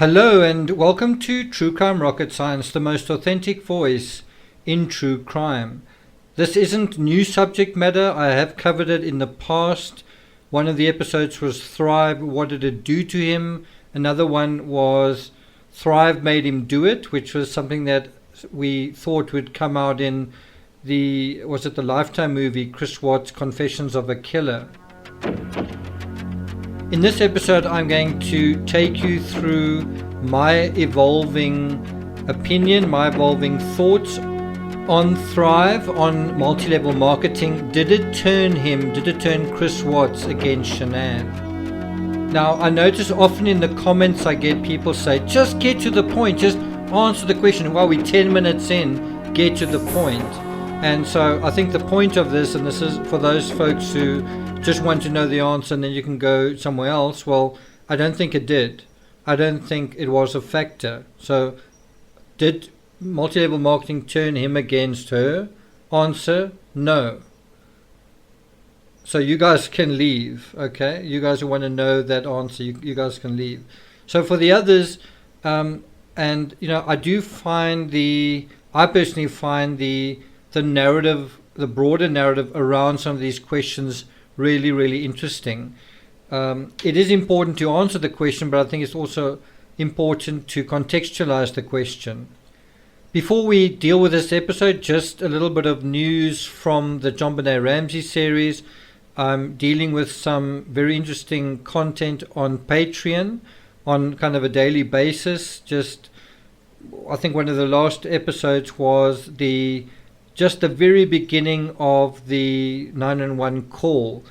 Hello and welcome to True Crime Rocket Science, the most authentic voice in true crime. This isn't new subject matter. I have covered it in the past. One of the episodes was Thrive, what did it do to him? Another one was Thrive made him do it, which was something that we thought would come out in the Lifetime movie, Chris Watts' Confessions of a Killer. In this episode, I'm going to take you through my evolving opinion, my evolving thoughts on Thrive, on multi-level marketing. Did it turn Chris Watts against Shanann? Now, I notice often in the comments I get people say, just get to the point, just answer the question. Well, we're 10 minutes in, get to the point. And so I think the point of this, and this is for those folks who just want to know the answer and then you can go somewhere else. Well, I don't think it did. I don't think it was a factor. So did multi-level marketing turn him against her? Answer, no. So you guys can leave, okay? You guys who want to know that answer, you guys can leave. So for the others, and you know, I personally find the narrative, the broader narrative around some of these questions really, really interesting. It is important to answer the question, but I think it's also important to contextualize the question. Before we deal with this episode, just a little bit of news from the John Benet Ramsey series. I'm dealing with some very interesting content on Patreon on kind of a daily basis. I think one of the last episodes was just the very beginning of the 911 call.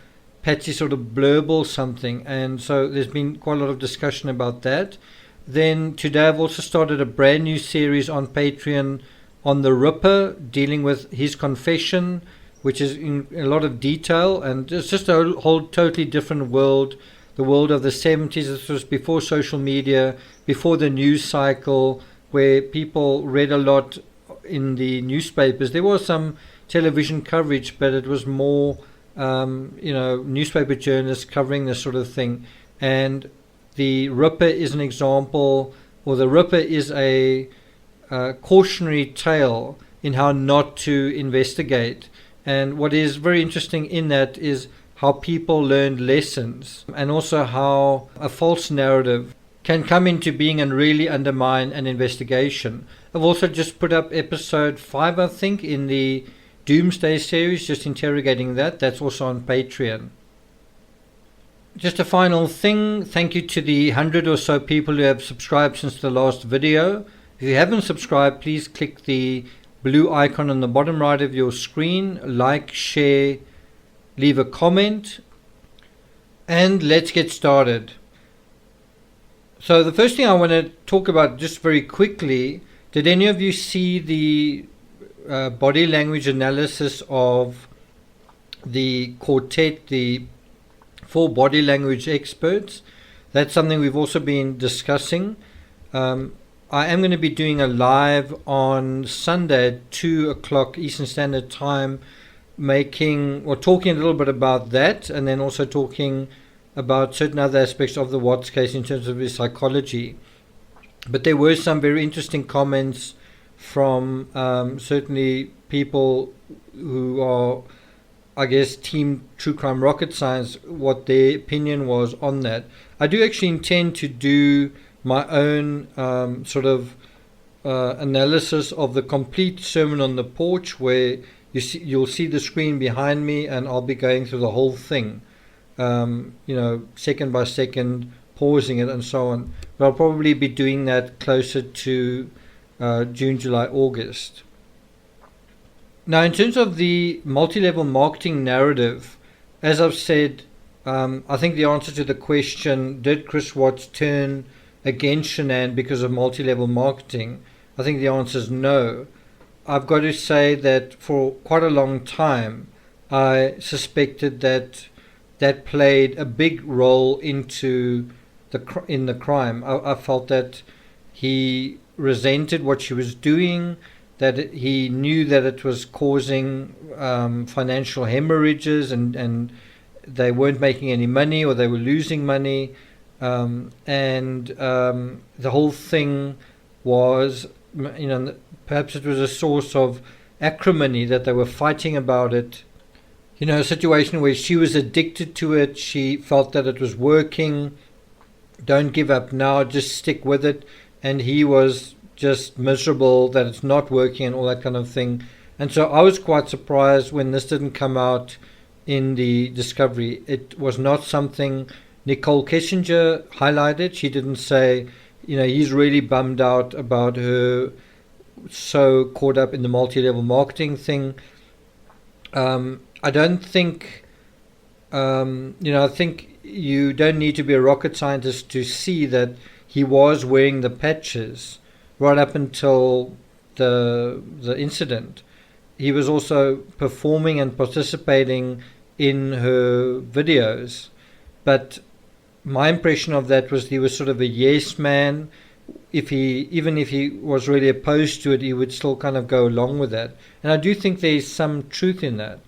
Patsy sort of blurbled something, and so there's been quite a lot of discussion about that. Then today I've also started a brand new series on Patreon on the Ripper, dealing with his confession, which is in a lot of detail, and it's just a whole totally different world, the world of the 70s. This was before social media, before the news cycle, where people read a lot in the newspapers. There was some television coverage, but it was more newspaper journalists covering this sort of thing. And the Ripper is an example, or the Ripper is a cautionary tale in how not to investigate. And what is very interesting in that is how people learned lessons, and also how a false narrative can come into being and really undermine an investigation. I've also just put up episode 5, I think, in the Doomsday series, just interrogating that. That's also on Patreon. Just a final thing, thank you to the 100 or so people who have subscribed since the last video. If you haven't subscribed, please click the blue icon on the bottom right of your screen, like, share, leave a comment, and let's get started. So the first thing I want to talk about just very quickly, did any of you see the body language analysis of the quartet, the 4 body language experts? That's something we've also been discussing. I am going to be doing a live on Sunday at 2 o'clock Eastern Standard Time, talking a little bit about that, and then also talking about certain other aspects of the Watts case in terms of his psychology. But there were some very interesting comments from certainly people who are, I guess, Team True Crime Rocket Science, what their opinion was on that. I do actually intend to do my own analysis of the complete Sermon on the Porch, where you'll see the screen behind me, and I'll be going through the whole thing, second by second, pausing it and so on. But I'll probably be doing that closer to June, July, August. Now, in terms of the multi-level marketing narrative, as I've said, I think the answer to the question, did Chris Watts turn against Shanann because of multi-level marketing? I think the answer is no. I've got to say that for quite a long time, I suspected that played a big role in the crime. I felt that he resented what she was doing, that he knew that it was causing financial hemorrhages, and they weren't making any money, or they were losing money. The whole thing was, perhaps it was a source of acrimony that they were fighting about it. A situation where she was addicted to it. She felt that it was working. Don't give up now, just stick with it. And he was just miserable that it's not working and all that kind of thing. And so I was quite surprised when this didn't come out in the discovery. It was not something Nicole Kessinger highlighted. She didn't say, he's really bummed out about her so caught up in the multi-level marketing thing. I don't think, I think you don't need to be a rocket scientist to see that he was wearing the patches right up until the incident. He was also performing and participating in her videos. But my impression of that was he was sort of a yes man. Even if he was really opposed to it, he would still kind of go along with that. And I do think there's some truth in that.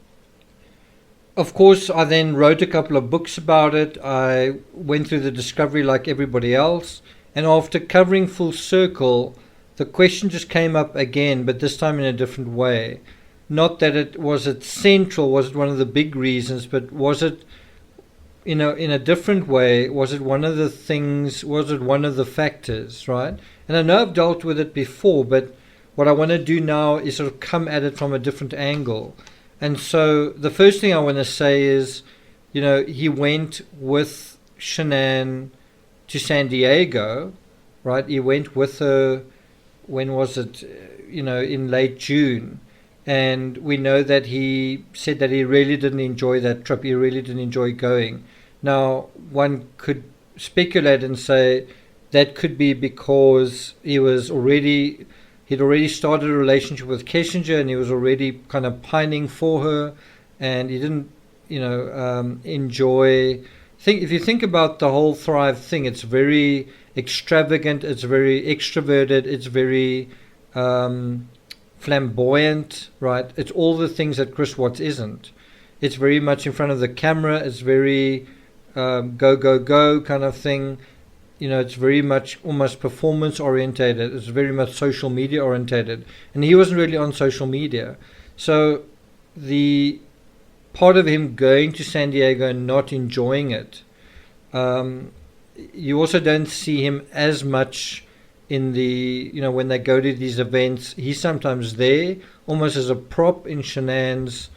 Of course, I then wrote a couple of books about it. I went through the discovery like everybody else. And after covering full circle, the question just came up again, but this time in a different way. Not that it was central, was it one of the big reasons, but was it, in a different way, was it one of the things, was it one of the factors, right? And I know I've dealt with it before, but what I want to do now is sort of come at it from a different angle. And so the first thing I want to say is, he went with Shanann to San Diego, right? He went with her, when was it, in late June. And we know that he said that he really didn't enjoy that trip. He really didn't enjoy going. Now, one could speculate and say that could be because he'd already started a relationship with Kessinger and he was already kind of pining for her, and he didn't, enjoy. If you think about the whole Thrive thing, it's very extravagant, it's very extroverted, it's very flamboyant, right? It's all the things that Chris Watts isn't. It's very much in front of the camera. It's very go kind of thing. It's very much almost performance orientated. It's very much social media orientated. And he wasn't really on social media. So the part of him going to San Diego and not enjoying it, you also don't see him as much in the, when they go to these events. He's sometimes there almost as a prop in Shanann's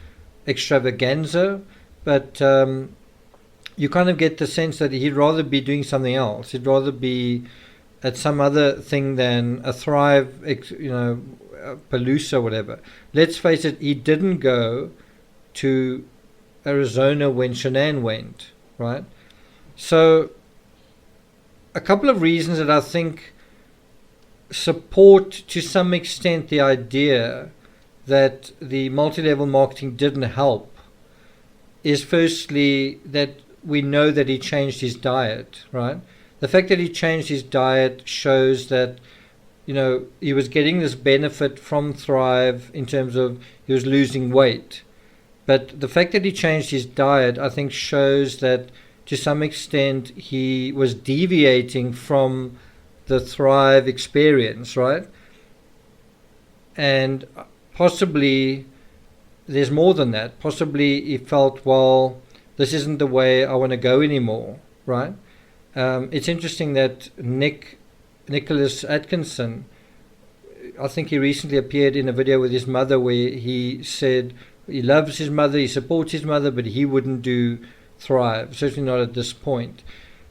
extravaganza, but you kind of get the sense that he'd rather be doing something else. He'd rather be at some other thing than a Thrive, Palooza, whatever. Let's face it, he didn't go to Arizona when Shanann went, right? So a couple of reasons that I think support to some extent the idea that the multi-level marketing didn't help is firstly that we know that he changed his diet, right? The fact that he changed his diet shows that, he was getting this benefit from Thrive in terms of he was losing weight. But the fact that he changed his diet, I think, shows that to some extent he was deviating from the Thrive experience, right? And possibly there's more than that. Possibly he felt, well, this isn't the way I want to go anymore, right? It's interesting that Nicholas Atkinson, I think he recently appeared in a video with his mother where he said he loves his mother, he supports his mother, but he wouldn't do Thrive, certainly not at this point.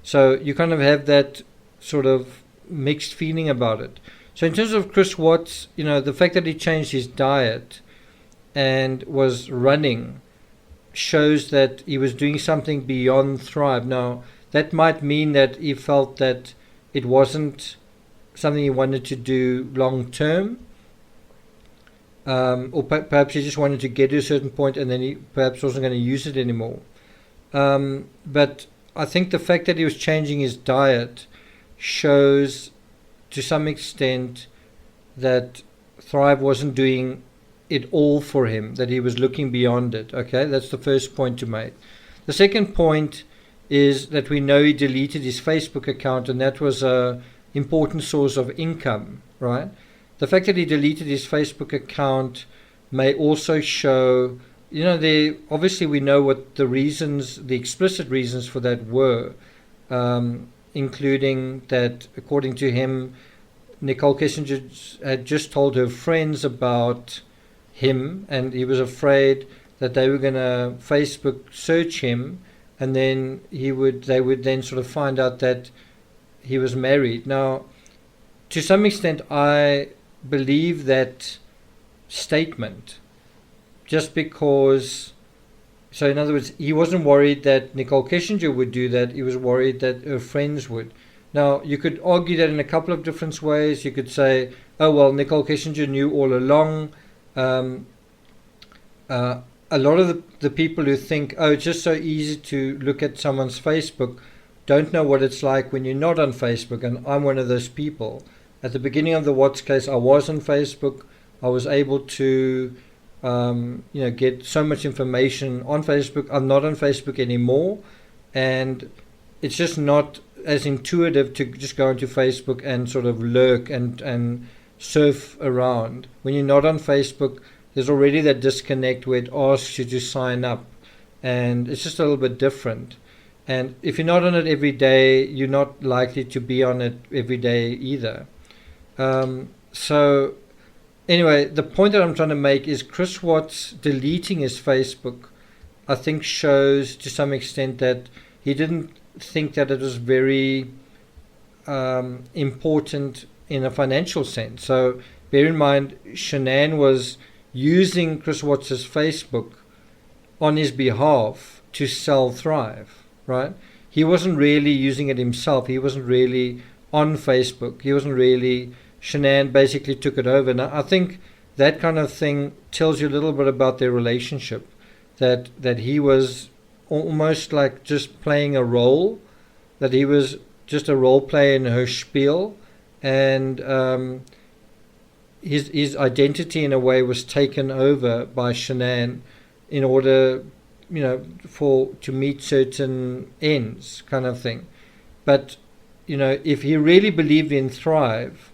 So you kind of have that sort of mixed feeling about it. So in terms of Chris Watts, the fact that he changed his diet and was running shows that he was doing something beyond Thrive. Now, that might mean that he felt that it wasn't something he wanted to do long term, or perhaps he just wanted to get to a certain point and then he perhaps wasn't going to use it anymore. But I think the fact that he was changing his diet shows to some extent that Thrive wasn't doing it all for him, that he was looking beyond it. Okay, that's the first point to make. The second point is that we know he deleted his Facebook account, and that was a important source of income, right? The fact that he deleted his Facebook account may also show, obviously we know what the reasons, the explicit reasons for that were, including that, according to him, Nicole Kessinger had just told her friends about him, and he was afraid that they were going to Facebook search him, and then they would then sort of find out that he was married. Now, to some extent, I believe that statement, just because. So in other words, he wasn't worried that Nicole Kessinger would do that. He was worried that her friends would. Now, you could argue that in a couple of different ways. You could say, oh, well, Nicole Kessinger knew all along. A lot of the people who think, oh, it's just so easy to look at someone's Facebook, don't know what it's like when you're not on Facebook. And I'm one of those people. At the beginning of the Watts case, I was on Facebook. I was able to get so much information on Facebook. I'm not on Facebook anymore, and it's just not as intuitive to just go into Facebook and sort of lurk and surf around. When you're not on Facebook, there's already that disconnect where it asks you to sign up, and it's just a little bit different. And if you're not on it every day, you're not likely to be on it every day either. So anyway, the point that I'm trying to make is Chris Watts deleting his Facebook, I think, shows to some extent that he didn't think that it was very important in a financial sense. So bear in mind, Shanann was using Chris Watts' Facebook on his behalf to sell Thrive, right? He wasn't really using it himself. He wasn't really on Facebook. He wasn't really. Shanann basically took it over. Now, I think that kind of thing tells you a little bit about their relationship, that he was almost like just playing a role, that he was just a role player in her spiel, and his identity in a way was taken over by Shanann in order, to meet certain ends, kind of thing. But if he really believed in Thrive,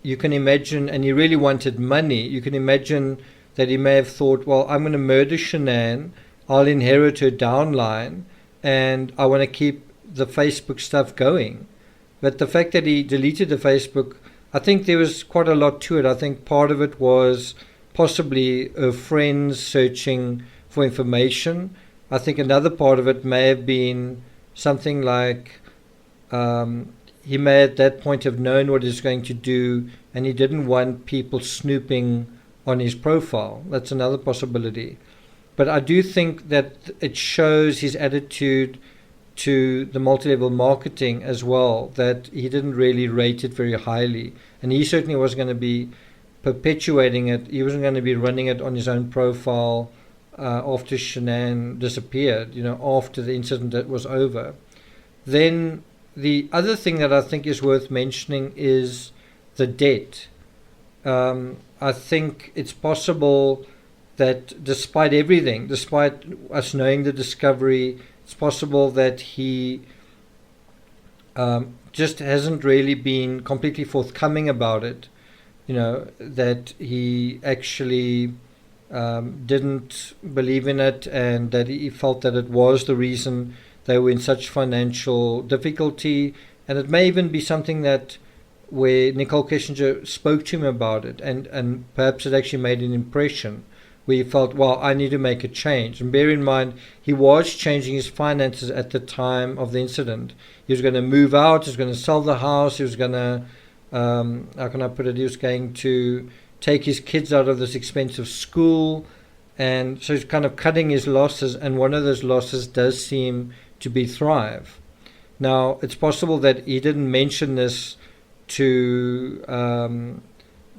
you can imagine, and he really wanted money, you can imagine that he may have thought, well, I'm going to murder Shanann, I'll inherit her downline, and I want to keep the Facebook stuff going. But the fact that he deleted the Facebook, I think there was quite a lot to it. I think part of it was possibly her friends searching for information. I think another part of it may have been something like he may at that point have known what he's going to do, and he didn't want people snooping on his profile. That's another possibility. But I do think that it shows his attitude to the multi-level marketing as well, that he didn't really rate it very highly. And he certainly wasn't going to be perpetuating it. He wasn't going to be running it on his own profile after Shanann disappeared, after the incident that was over. Then the other thing that I think is worth mentioning is the debt. I think it's possible that despite everything, despite us knowing the discovery, it's possible that he just hasn't really been completely forthcoming about it. That he actually didn't believe in it, and that he felt that it was the reason they were in such financial difficulty. And it may even be something that where Nicole Kessinger spoke to him about it, and perhaps it actually made an impression where he felt, well, I need to make a change. And bear in mind, he was changing his finances at the time of the incident. He was going to move out, he was going to sell the house, he was going to, how can I put it, he was going to take his kids out of this expensive school, and so he's kind of cutting his losses, and one of those losses does seem to be Thrive. Now, it's possible that he didn't mention this to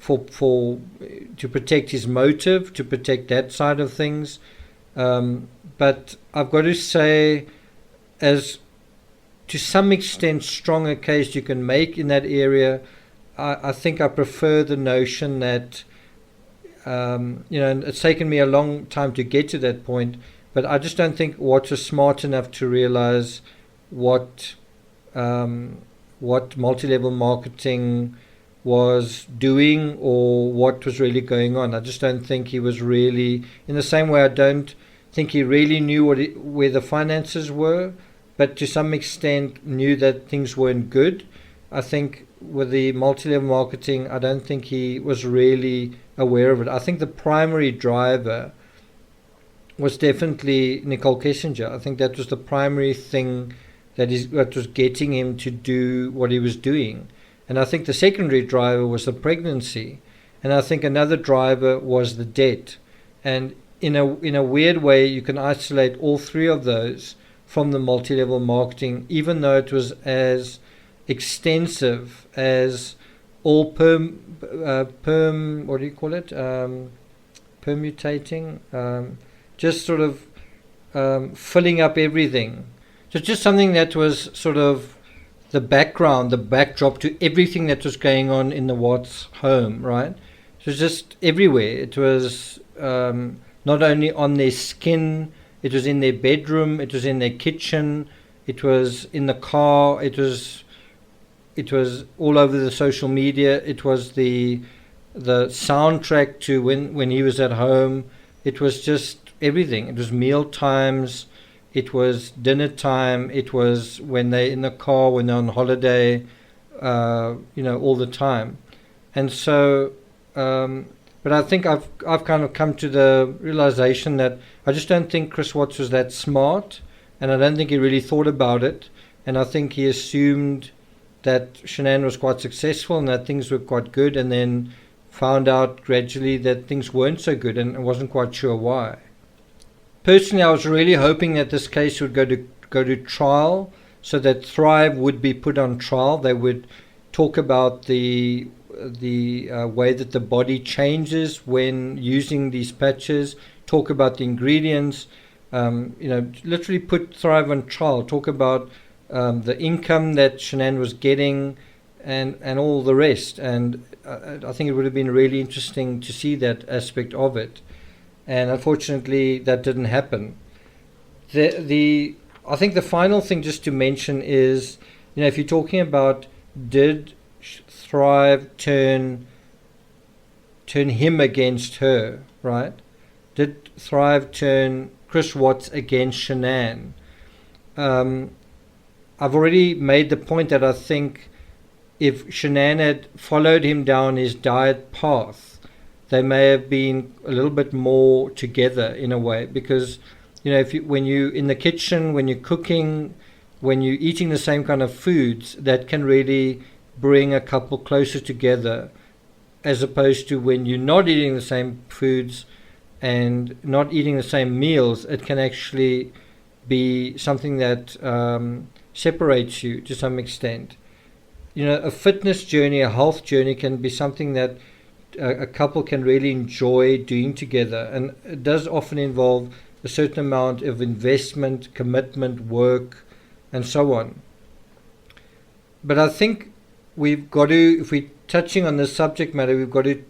protect his motive, to protect that side of things. But I've got to say, as to some extent strong a case you can make in that area, I think I prefer the notion that, and it's taken me a long time to get to that point, But I just don't think Watts was smart enough to realize what multi-level marketing was doing or what was really going on. I just don't think he was really, in the same way I don't think he really knew where the finances were, but to some extent knew that things weren't good. I think with the multi-level marketing, I don't think he was really aware of it. I think the primary driver was definitely Nicole Kessinger. I think that was the primary thing that was getting him to do what he was doing. And I think the secondary driver was the pregnancy. And I think another driver was the debt. And in a weird way, you can isolate all three of those from the multi-level marketing, even though it was as extensive as all what do you call it? Permutating, just sort of filling up everything. So it's just something that was sort of the background, the backdrop to everything that was going on in the Watts home, right? It was just everywhere. It was not only on their skin, it was in their bedroom, it was in their kitchen, it was in the car, it was all over the social media, it was the soundtrack to when he was at home. It was just everything. It was meal times, it was dinner time, it was when they're in the car, when they're on holiday, all the time. And so, but I think I've kind of come to the realization that I just don't think Chris Watts was that smart, and I don't think he really thought about it. And I think he assumed that Shanann was quite successful and that things were quite good, and then found out gradually that things weren't so good, and I wasn't quite sure why. Personally, I was really hoping that this case would go to trial, so that Thrive would be put on trial. They would talk about the way that the body changes when using these patches, talk about the ingredients, literally put Thrive on trial, talk about the income that Shanann was getting and all the rest. And I think it would have been really interesting to see that aspect of it. And unfortunately, that didn't happen. I think the final thing just to mention is, if you're talking about did Thrive turn him against her, right? Did Thrive turn Chris Watts against Shanann? I've already made the point that I think if Shanann had followed him down his diet path, they may have been a little bit more together in a way, because when you're in the kitchen, when you're cooking, when you're eating the same kind of foods, that can really bring a couple closer together, as opposed to when you're not eating the same foods and not eating the same meals. It can actually be something that separates you to some extent. A fitness journey, a health journey can be something that a couple can really enjoy doing together, and it does often involve a certain amount of investment, commitment, work, and so on. But I think we've got to, if we're touching on this subject matter, we've got to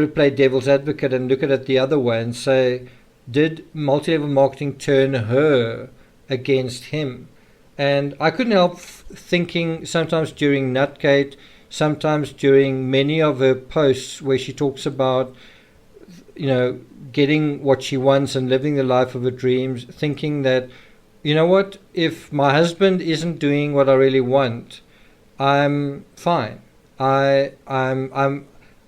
play devil's advocate and look at it the other way and say, did multi-level marketing turn her against him? And I couldn't help thinking sometimes during Nutgate, sometimes during many of her posts where she talks about, getting what she wants and living the life of her dreams, thinking that, what, if my husband isn't doing what I really want, I'm fine. I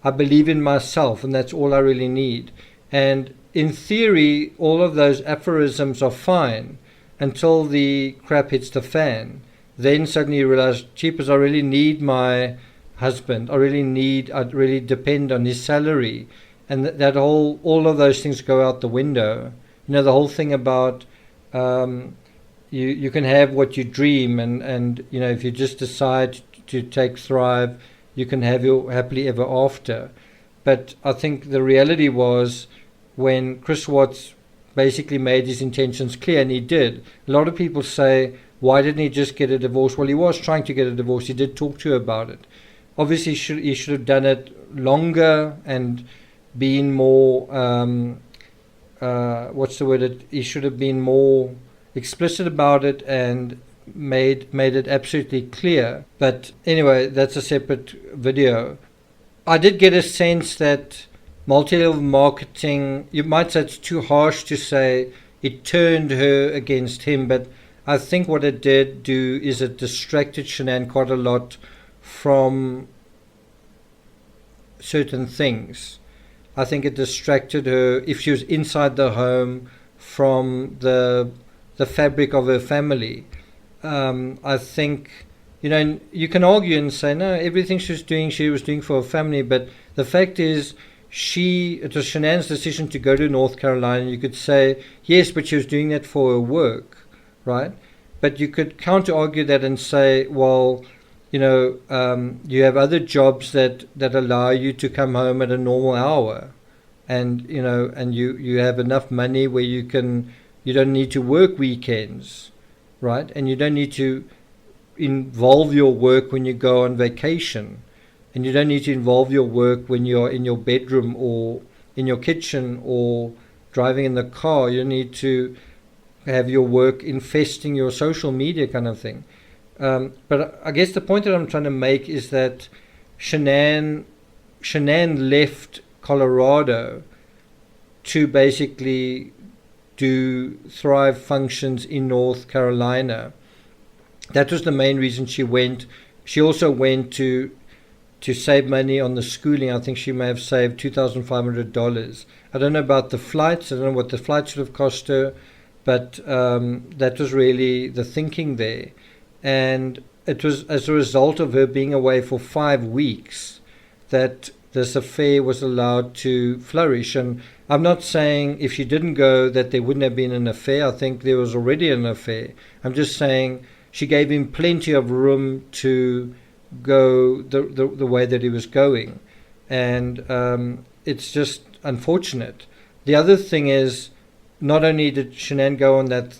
believe in myself, and that's all I really need. And in theory, all of those aphorisms are fine until the crap hits the fan. Then suddenly you realize, cheapers, I really need my husband. I really depend on his salary. And that all of those things go out the window. The whole thing about you can have what you dream, and if you just decide to take Thrive, you can have your happily ever after. But I think the reality was, when Chris Watts basically made his intentions clear, and he did. A lot of people say, why didn't he just get a divorce? Well, he was trying to get a divorce. He did talk to her about it. Obviously, he should have done it longer and been more what's the word? He should have been more explicit about it and made it absolutely clear. But anyway, that's a separate video. I did get a sense that multi-level marketing, you might say it's too harsh to say it turned her against him, but I think what it did do is it distracted Shanann quite a lot from certain things. I think it distracted her, if she was inside the home, from the fabric of her family. I think, you can argue and say, no, everything she was doing for her family, but the fact is, it was Shanann's decision to go to North Carolina. You could say, yes, but she was doing that for her work, right? But you could counter-argue that and say, well, you have other jobs that allow you to come home at a normal hour, and you have enough money where you don't need to work weekends, right? And you don't need to involve your work when you go on vacation, and you don't need to involve your work when you're in your bedroom or in your kitchen or driving in the car. You need to have your work infesting your social media kind of thing. But I guess the point that I'm trying to make is that Shanann left Colorado to basically do Thrive functions in North Carolina. That was the main reason she went. She also went to save money on the schooling. I think she may have saved $2,500. I don't know about the flights. I don't know what the flights would have cost her, but that was really the thinking there. And it was as a result of her being away for 5 weeks that this affair was allowed to flourish. And I'm not saying if she didn't go that there wouldn't have been an affair. I think there was already an affair. I'm just saying she gave him plenty of room to go the way that he was going. And it's just unfortunate. The other thing is, not only did Shanann go on that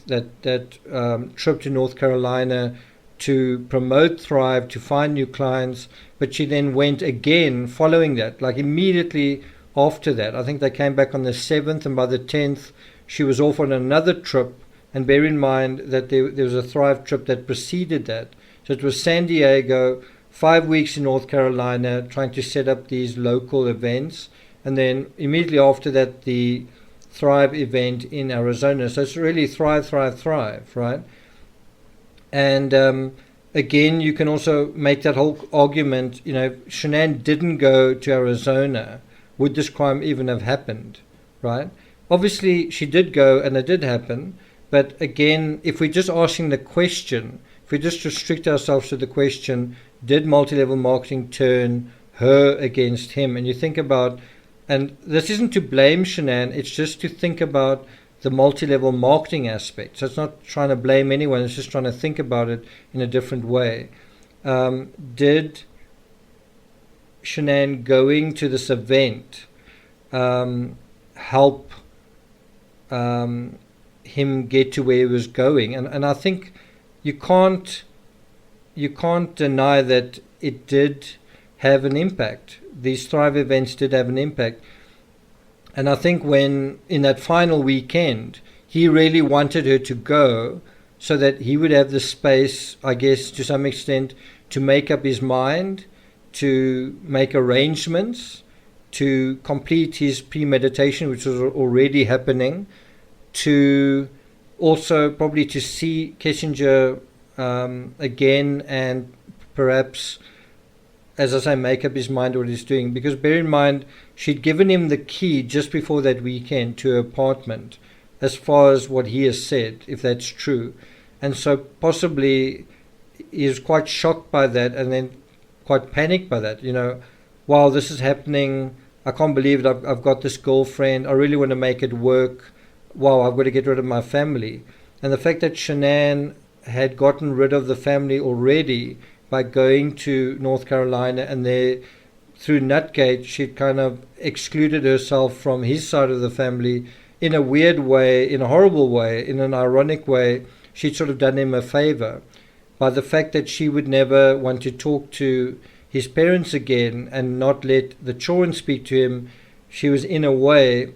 trip to North Carolina to promote Thrive, to find new clients, but she then went again following that, like immediately after that. I think they came back on the 7th, and by the 10th she was off on another trip. And bear in mind that there was a Thrive trip that preceded that. So it was San Diego, 5 weeks in North Carolina, trying to set up these local events, and then immediately after that the Thrive event in Arizona. So it's really Thrive, right? And again, you can also make that whole argument, Shanann didn't go to Arizona. Would this crime even have happened, right? Obviously, she did go and it did happen. But again, if we're just asking the question, if we just restrict ourselves to the question, did multi-level marketing turn her against him? And you think about, and this isn't to blame Shanann, it's just to think about the multi-level marketing aspect. So it's not trying to blame anyone, it's just trying to think about it in a different way. Did Shanann going to this event help him get to where he was going? And I think you can't deny that it did have an impact. These Thrive events did have an impact. And I think when in that final weekend, he really wanted her to go so that he would have the space, I guess, to some extent, to make up his mind, to make arrangements, to complete his premeditation, which was already happening, to also probably to see Kissinger again, and perhaps, as I say, make up his mind what he's doing. Because bear in mind, she'd given him the key just before that weekend to her apartment, as far as what he has said, if that's true. And so possibly he was quite shocked by that, and then quite panicked by that. While this is happening, I can't believe it. I've got this girlfriend. I really want to make it work. Wow, I've got to get rid of my family. And the fact that Shanann had gotten rid of the family already by going to North Carolina, and there, through Nutgate, she'd kind of excluded herself from his side of the family in a weird way, in a horrible way, in an ironic way. She'd sort of done him a favor by the fact that she would never want to talk to his parents again and not let the children speak to him. She was, in a way,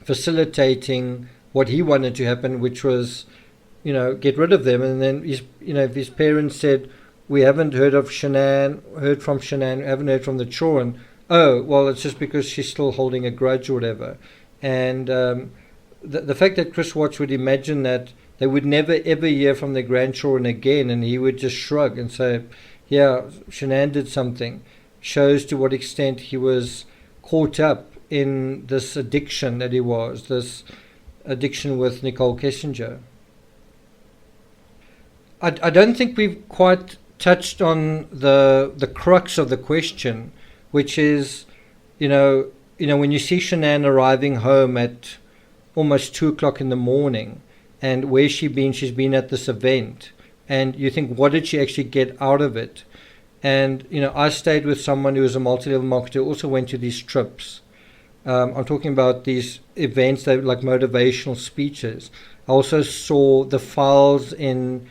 facilitating what he wanted to happen, which was, get rid of them. And then if his parents said, we haven't heard from Shanann, we haven't heard from the children. Oh, well, it's just because she's still holding a grudge or whatever. And the fact that Chris Watts would imagine that they would never ever hear from their grandchildren again, and he would just shrug and say, yeah, Shanann did something, shows to what extent he was caught up in this addiction that he was, this addiction with Nicole Kessinger. I don't think we've quite touched on the crux of the question, which is, when you see Shanann arriving home at almost 2 o'clock in the morning, and where's she been? She's been at this event, and you think, what did she actually get out of it? And I stayed with someone who was a multi-level marketer, also went to these trips. I'm talking about these events that like motivational speeches. I also saw the files in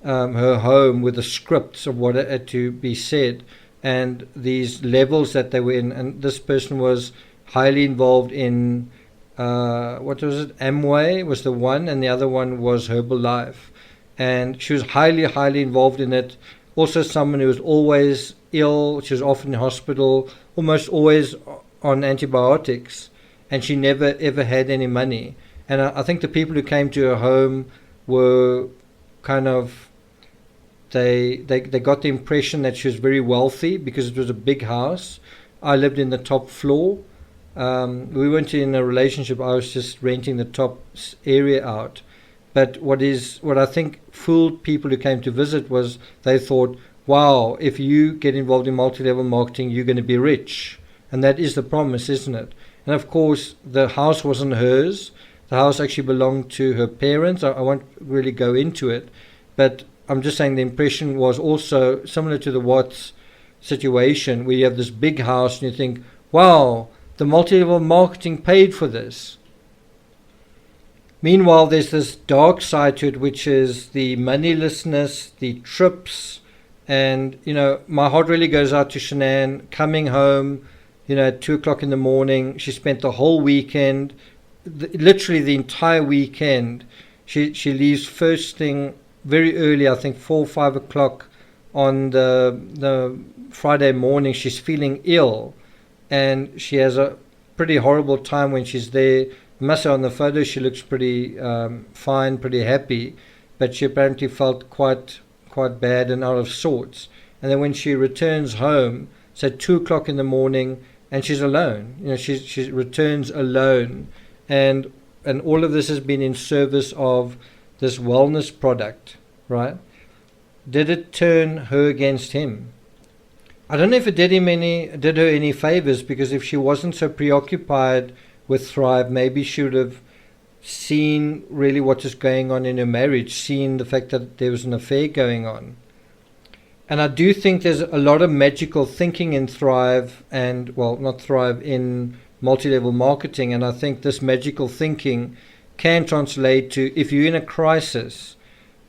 her home with the scripts of what had to be said and these levels that they were in. And this person was highly involved in, what was it? Amway was the one, and the other one was Herbalife. And she was highly, highly involved in it. Also someone who was always ill. She was often in hospital, almost always on antibiotics, and she never ever had any money. And I think the people who came to her home were kind of, they got the impression that she was very wealthy because it was a big house. I lived in the top floor. We weren't in a relationship. I was just renting the top area out. But what I think fooled people who came to visit was they thought, wow, if you get involved in multi-level marketing, you're going to be rich. And that is the promise, isn't it? And of course, the house wasn't hers. The house actually belonged to her parents. I won't really go into it. But I'm just saying the impression was also similar to the Watts situation, where you have this big house and you think, wow, the multi-level marketing paid for this. Meanwhile, there's this dark side to it, which is the moneylessness, the trips. And, my heart really goes out to Shanann coming home, at 2 o'clock in the morning. She spent the whole weekend, literally the entire weekend. She leaves first thing very early, I think 4 or 5 o'clock on the Friday morning. She's feeling ill, and she has a pretty horrible time when she's there. I must say, on the photo she looks pretty fine, pretty happy, but she apparently felt quite bad and out of sorts. And then when she returns home, it's at 2 o'clock in the morning, and she's alone. She returns alone, and all of this has been in service of this wellness product, right? Did it turn her against him? I don't know if it did her any favors, because if she wasn't so preoccupied with Thrive, maybe she would have seen really what is going on in her marriage, seen the fact that there was an affair going on. And I do think there's a lot of magical thinking in Thrive, and, well, not Thrive, in multi-level marketing. And I think this magical thinking can translate to, if you're in a crisis,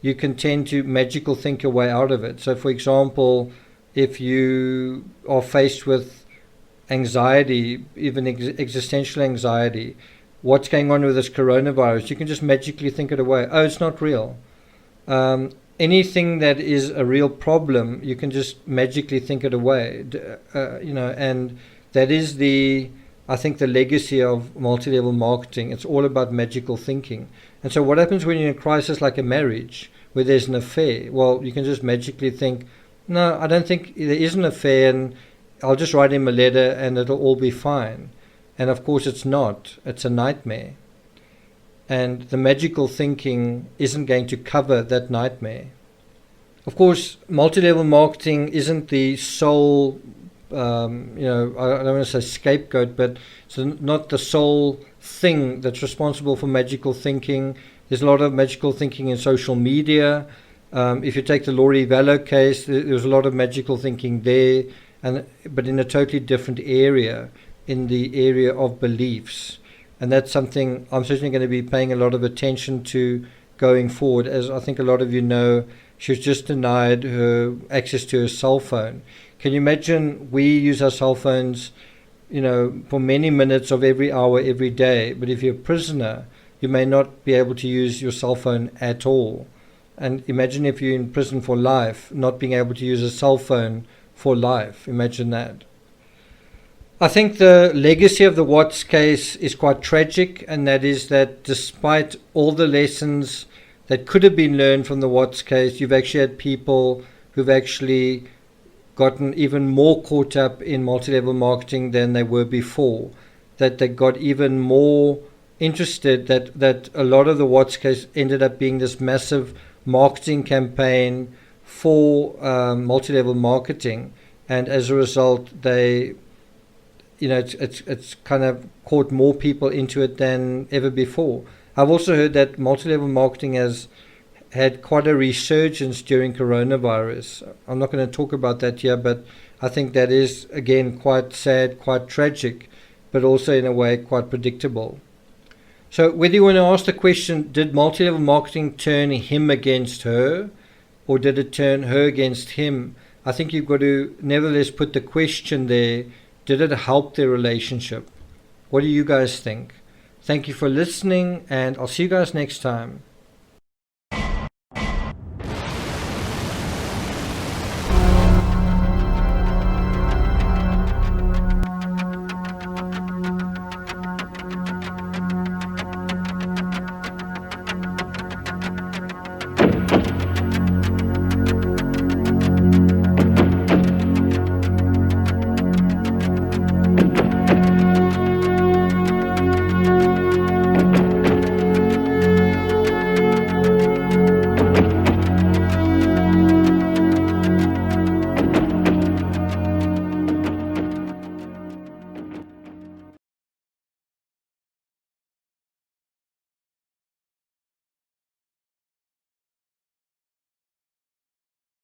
you can tend to magical think your way out of it. So, for example, if you are faced with anxiety, even existential anxiety, what's going on with this coronavirus, you can just magically think it away. Oh, it's not real. Anything that is a real problem, you can just magically think it away. And that is I think the legacy of multi-level marketing. It's all about magical thinking. And so what happens when you're in a crisis like a marriage, where there's an affair? Well, you can just magically think, no, I don't think there is an affair, and I'll just write him a letter and it'll all be fine. And of course it's not. It's a nightmare. And the magical thinking isn't going to cover that nightmare. Of course, multi-level marketing isn't the sole, I don't want to say scapegoat, but it's not the sole thing that's responsible for magical thinking. There's a lot of magical thinking in social media. If you take the Laurie Vallow case, there was a lot of magical thinking there, but in a totally different area, in the area of beliefs. And that's something I'm certainly going to be paying a lot of attention to going forward. As I think a lot of you know, she was just denied her access to her cell phone. Can you imagine we use our cell phones for many minutes of every hour, every day. But if you're a prisoner, you may not be able to use your cell phone at all. And imagine if you're in prison for life, not being able to use a cell phone for life. Imagine that. I think the legacy of the Watts case is quite tragic, and that is that despite all the lessons that could have been learned from the Watts case, you've actually had people who've actually gotten even more caught up in multi-level marketing than they were before, that they got even more interested, that a lot of the Watts case ended up being this massive marketing campaign for multi-level marketing, and as a result they it's kind of caught more people into it than ever before. I've also heard that multi-level marketing has had quite a resurgence during coronavirus. I'm not going to talk about that here, but I think that is, again, quite sad, quite tragic, but also in a way quite predictable. So whether you want to ask the question, did multi-level marketing turn him against her, or did it turn her against him? I think you've got to nevertheless put the question there, did it help their relationship? What do you guys think? Thank you for listening, and I'll see you guys next time.